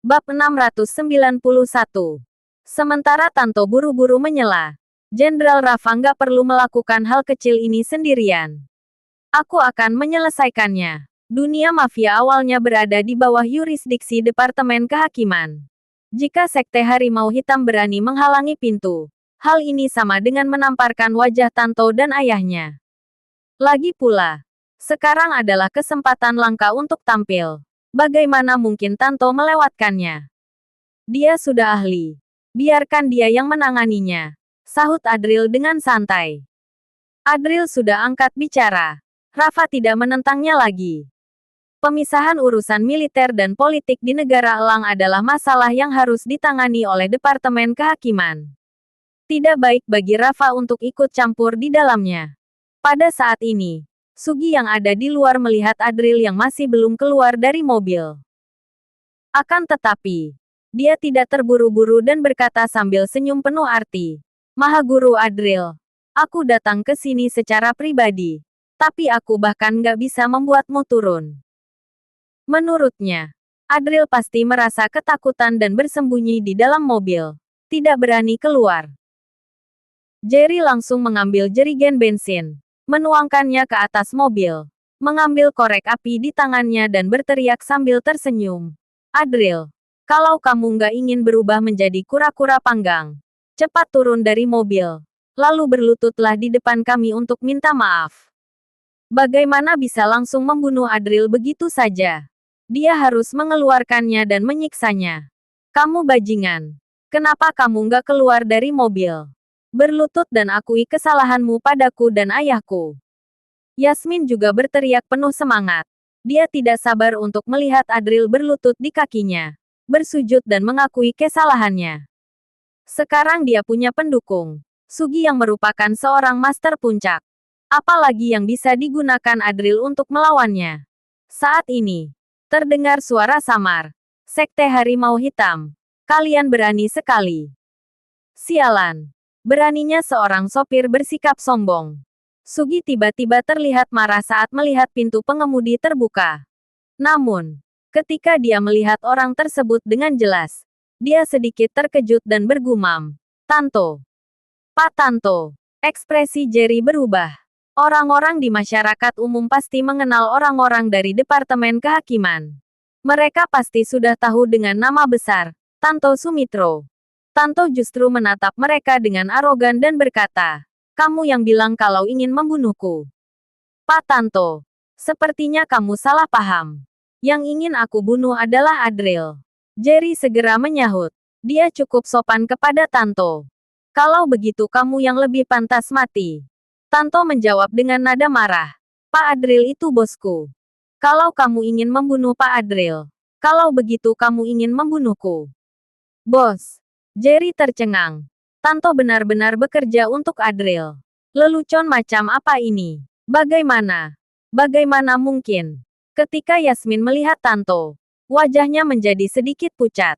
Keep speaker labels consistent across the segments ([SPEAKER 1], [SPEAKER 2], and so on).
[SPEAKER 1] Bab 691. Sementara Tanto buru-buru menyela. Jenderal Rafa nggak perlu melakukan hal kecil ini sendirian. Aku akan menyelesaikannya. Dunia mafia awalnya berada di bawah yurisdiksi Departemen Kehakiman. Jika Sekte Harimau Hitam berani menghalangi pintu, hal ini sama dengan menamparkan wajah Tanto dan ayahnya. Lagi pula, sekarang adalah kesempatan langka untuk tampil. Bagaimana mungkin Tanto melewatkannya? Dia sudah ahli. Biarkan dia yang menanganinya. Sahut Adril dengan santai. Adril sudah angkat bicara. Rafa tidak menentangnya lagi. Pemisahan urusan militer dan politik di negara Elang adalah masalah yang harus ditangani oleh Departemen Kehakiman. Tidak baik bagi Rafa untuk ikut campur di dalamnya. Pada saat ini, Sugi yang ada di luar melihat Adril yang masih belum keluar dari mobil. Akan tetapi, dia tidak terburu-buru dan berkata sambil senyum penuh arti. Mahaguru Adril, aku datang ke sini secara pribadi. Tapi aku bahkan nggak bisa membuatmu turun. Menurutnya, Adril pasti merasa ketakutan dan bersembunyi di dalam mobil. Tidak berani keluar. Jerry langsung mengambil jerigen bensin. Menuangkannya ke atas mobil. Mengambil korek api di tangannya dan berteriak sambil tersenyum. Adril, kalau kamu nggak ingin berubah menjadi kura-kura panggang, cepat turun dari mobil. Lalu berlututlah di depan kami untuk minta maaf. Bagaimana bisa langsung membunuh Adril begitu saja? Dia harus mengeluarkannya dan menyiksanya. Kamu bajingan. Kenapa kamu nggak keluar dari mobil? Berlutut dan akui kesalahanmu padaku dan ayahku. Yasmin juga berteriak penuh semangat. Dia tidak sabar untuk melihat Adril berlutut di kakinya, bersujud dan mengakui kesalahannya. Sekarang dia punya pendukung, Sugi yang merupakan seorang master puncak. Apalagi yang bisa digunakan Adril untuk melawannya. Saat ini, terdengar suara samar. Sekte Harimau Hitam. Kalian berani sekali. Sialan. Beraninya seorang sopir bersikap sombong. Sugi tiba-tiba terlihat marah saat melihat pintu pengemudi terbuka. Namun, ketika dia melihat orang tersebut dengan jelas, dia sedikit terkejut dan bergumam. Tanto. Pak Tanto. Ekspresi Jerry berubah. Orang-orang di masyarakat umum pasti mengenal orang-orang dari Departemen Kehakiman. Mereka pasti sudah tahu dengan nama besar, Tanto Sumitro. Tanto justru menatap mereka dengan arogan dan berkata, kamu yang bilang kalau ingin membunuhku. Pak Tanto, sepertinya kamu salah paham. Yang ingin aku bunuh adalah Adril. Jerry segera menyahut. Dia cukup sopan kepada Tanto. Kalau begitu kamu yang lebih pantas mati. Tanto menjawab dengan nada marah. Pak Adril itu bosku. Kalau kamu ingin membunuh Pak Adril. Kalau begitu kamu ingin membunuhku. Bos. Jerry tercengang. Tanto benar-benar bekerja untuk Adril. Lelucon macam apa ini? Bagaimana? Bagaimana mungkin? Ketika Yasmin melihat Tanto, wajahnya menjadi sedikit pucat.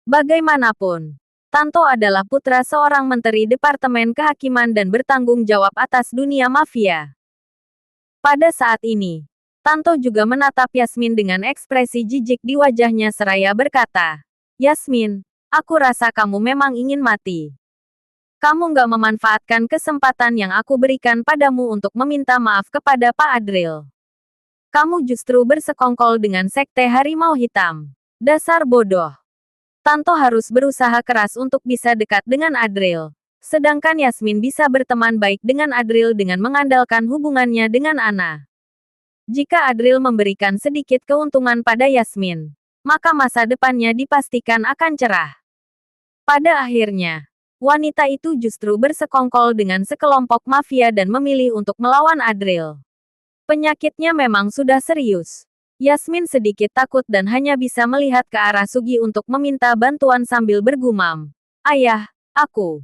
[SPEAKER 1] Bagaimanapun, Tanto adalah putra seorang menteri Departemen Kehakiman dan bertanggung jawab atas dunia mafia. Pada saat ini, Tanto juga menatap Yasmin dengan ekspresi jijik di wajahnya seraya berkata, Yasmin, aku rasa kamu memang ingin mati. Kamu nggak memanfaatkan kesempatan yang aku berikan padamu untuk meminta maaf kepada Pak Adril. Kamu justru bersekongkol dengan Sekte Harimau Hitam. Dasar bodoh. Tanto harus berusaha keras untuk bisa dekat dengan Adril. Sedangkan Yasmin bisa berteman baik dengan Adril dengan mengandalkan hubungannya dengan Ana. Jika Adril memberikan sedikit keuntungan pada Yasmin, maka masa depannya dipastikan akan cerah. Pada akhirnya, wanita itu justru bersekongkol dengan sekelompok mafia dan memilih untuk melawan Adril. Penyakitnya memang sudah serius. Yasmin sedikit takut dan hanya bisa melihat ke arah Sugi untuk meminta bantuan sambil bergumam. Ayah, aku.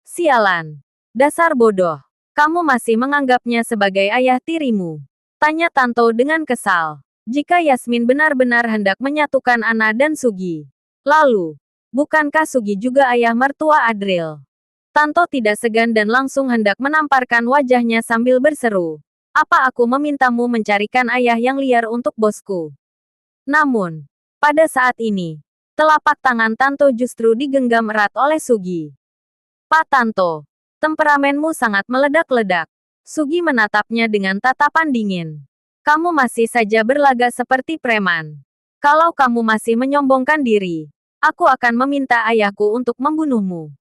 [SPEAKER 1] Sialan. Dasar bodoh. Kamu masih menganggapnya sebagai ayah tirimu. Tanya Tanto dengan kesal. Jika Yasmin benar-benar hendak menyatukan Ana dan Sugi. Lalu, bukankah Sugi juga ayah mertua Adril? Tanto tidak segan dan langsung hendak menamparkan wajahnya sambil berseru. Apa aku memintamu mencarikan ayah yang liar untuk bosku? Namun, pada saat ini, Telapak tangan Tanto justru digenggam erat oleh Sugi. Pak Tanto, temperamenmu sangat meledak-ledak. Sugi menatapnya dengan tatapan dingin. Kamu masih saja berlagak seperti preman. Kalau kamu masih menyombongkan diri, aku akan meminta ayahku untuk membunuhmu.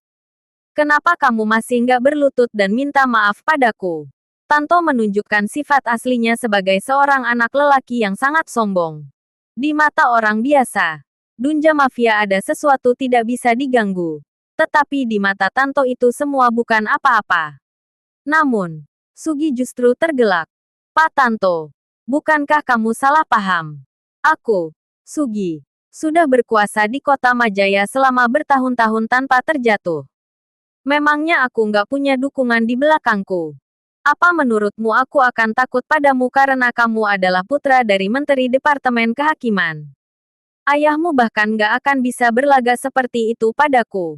[SPEAKER 1] Kenapa kamu masih nggak berlutut dan minta maaf padaku? Tanto menunjukkan sifat aslinya sebagai seorang anak lelaki yang sangat sombong. Di mata orang biasa, Dunja Mafia ada sesuatu tidak bisa diganggu. Tetapi di mata Tanto itu semua bukan apa-apa. Namun, Sugi justru tergelak. Pak Tanto, bukankah kamu salah paham? Aku, Sugi, sudah berkuasa di kota Majaya selama bertahun-tahun tanpa terjatuh. Memangnya aku nggak punya dukungan di belakangku? Apa menurutmu aku akan takut padamu karena kamu adalah putra dari Menteri Departemen Kehakiman? Ayahmu bahkan nggak akan bisa berlagak seperti itu padaku.